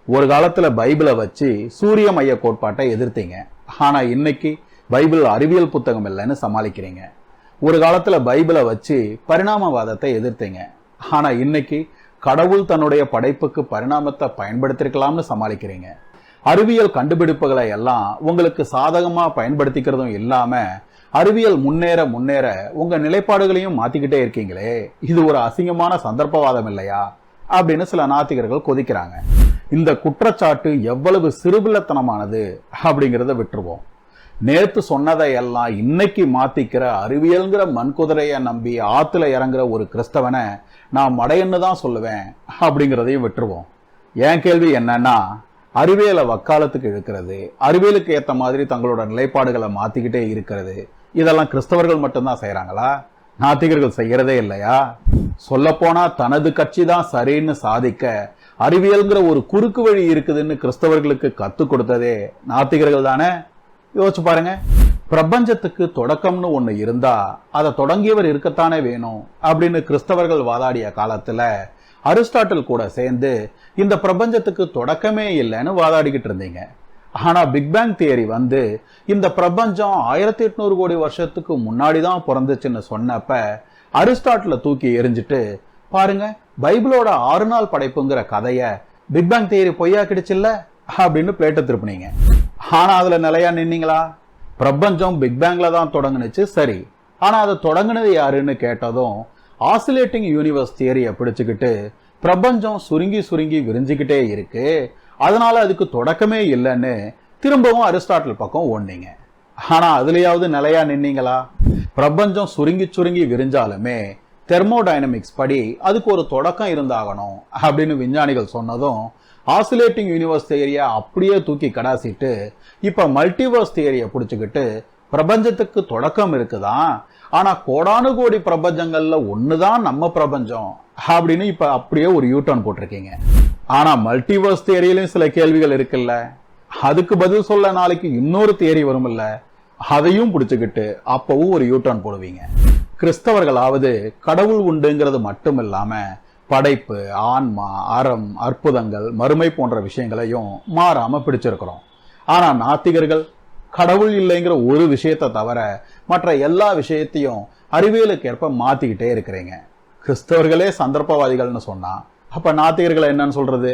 ஒரு காலத்துல பைபிளை வச்சு சூரிய மைய கோட்பாட்டை எதிர்த்தீங்க. ஆனா இன்னைக்கு பைபிள் அறிவியல் புத்தகம் இல்லைன்னு சமாளிக்கிறீங்க. ஒரு காலத்துல பைபிளை வச்சு பரிணாமவாதத்தை எதிர்த்தீங்க. ஆனா இன்னைக்கு கடவுள் தன்னுடைய படைப்புக்கு பரிணாமத்தை பயன்படுத்திருக்கலாம்னு சமாளிக்கிறீங்க. அறிவியல் கண்டுபிடிப்புகளை எல்லாம் உங்களுக்கு சாதகமா பயன்படுத்திக்கிறதும் இல்லாம அறிவியல் முன்னேற முன்னேற உங்க நிலைப்பாடுகளையும் மாத்திக்கிட்டே இருக்கீங்களே, இது ஒரு அசிங்கமான சந்தர்ப்பவாதம் இல்லையா அப்படின்னு சில நாத்திகர்கள் கொதிக்கிறாங்க. இந்த குற்றச்சாட்டு எவ்வளவு சிறுபிள்ளத்தனமானது அப்படிங்கிறத விட்டுருவோம். நேத்து சொன்னதை எல்லாம் இன்னைக்கு மாத்திக்கிற அறிவியல்ங்கிற மண்குதிரைய நம்பி ஆத்துல இறங்குற ஒரு கிறிஸ்தவனை நான் மடையன்னு தான் சொல்லுவேன் அப்படிங்கிறதையும் விட்டுருவோம். என் கேள்வி என்னன்னா, அறிவியலை வக்காலத்துக்கு இழுக்கிறது, அறிவியலுக்கு ஏத்த மாதிரி தங்களோட நிலைப்பாடுகளை மாத்திக்கிட்டே இருக்கிறது, இதெல்லாம் கிறிஸ்தவர்கள் மட்டும்தான் செய்யறாங்களா? நாத்திகர்கள் செய்யறதே இல்லையா? சொல்ல போனா தனது கட்சி தான் சரின்னு சாதிக்க அறிவியல்ங்கிற ஒரு குறுக்கு வழி இருக்குதுன்னு கிறிஸ்தவர்களுக்கு கத்து கொடுத்ததே நாத்திகர்கள் தானே. யோசிச்சு பாருங்க. பிரபஞ்சத்துக்கு தொடக்கம்னு ஒண்ணு இருந்தா அதை தொடங்கியவர் இருக்கத்தானே வேணும் அப்படின்னு கிறிஸ்தவர்கள் வாதாடிய காலத்துல அரிஸ்டாட்டில் கூட சேர்ந்து இந்த பிரபஞ்சத்துக்கு தொடக்கமே இல்லைன்னு வாதாடிக்கிட்டு இருந்தீங்க. ஆனா பிக் பேங் தியரி வந்து இந்த பிரபஞ்சம் 1800 கோடி வருஷத்துக்கு முன்னாடிதான் பிறந்துச்சுன்னு சொன்னப்ப அரிஸ்டாட்டில தூக்கி எரிஞ்சிட்டு பாருங்க, பைபிளோட 6 நாள் படைப்புங்கிற கதைய பிக் பேங் தியரி பொய்யாக்கிடுச்சுல்ல அப்படின்னு பிளேட்டை திருப்பினீங்க. ஆனா அதுல நிலையா நின்னீங்களா? பிரபஞ்சம் பிக் பேங்ல தான் தொடங்குனுச்சு சரி, ஆனா அதை தொடங்குனது யாருன்னு கேட்டதும் ஆசிலேட்டிங் யூனிவர்ஸ் தியரியை பிடிச்சுக்கிட்டு பிரபஞ்சம் சுருங்கி சுருங்கி விரிஞ்சுக்கிட்டே இருக்கு, அதனால அதுக்கு தொடக்கமே இல்லைன்னு திரும்பவும் அரிஸ்டாட்டில் பக்கம் ஓடுனீங்க. ஆனா அதுலயாவது நிலையா நின்னீங்களா? பிரபஞ்சம் சுருங்கி சுருங்கி விரிஞ்சாலுமே தெர்மோடைனமிக்ஸ் படி அதுக்கு ஒரு தொடக்கம் இருந்தாகணும் அப்படின்னு விஞ்ஞானிகள் சொன்னதும் ஆசிலேட்டிங் யூனிவர்ஸ் தியரியை அப்படியே தூக்கி கடாசிட்டு இப்ப மல்டிவர்ஸ் தியரியை பிடிச்சுக்கிட்டு பிரபஞ்சத்துக்கு தொடக்கம் இருக்குதான், ஆனா கோடானு கோடி பிரபஞ்சங்கள்ல ஒண்ணுதான் நம்ம பிரபஞ்சம் அப்படின்னு இப்ப அப்படியே ஒரு யூட்டர்ன் போட்டிருக்கீங்க. ஆனா மல்டிவர்ஸ் தியரியிலும் சில கேள்விகள் இருக்குல்ல, அதுக்கு பதில் சொல்ல நாளைக்கு இன்னொரு தியரி வரும் இல்ல, அதையும் பிடிச்சுக்கிட்டு அப்பவும் ஒரு யூட்டர்ன் போடுவீங்க. கிறிஸ்தவர்களாவது கடவுள் உண்டுங்கிறது மட்டும் இல்லாம படைப்பு, ஆன்மா, அறம், அற்புதங்கள், மறுமை போன்ற விஷயங்களையும் மாறாம பிடிச்சிருக்கிறோம். ஆனா நாத்திகர்கள் கடவுள் இல்லைங்கிற ஒரு விஷயத்தை தவிர மற்ற எல்லா விஷயத்தையும் அறிவியலுக்கு ஏற்ப மாத்திக்கிட்டே இருக்கிறீங்க. கிறிஸ்தவர்களே சந்தர்ப்பவாதிகள்னு சொன்னா அப்ப நாத்திகர்களை என்னன்னு சொல்றது?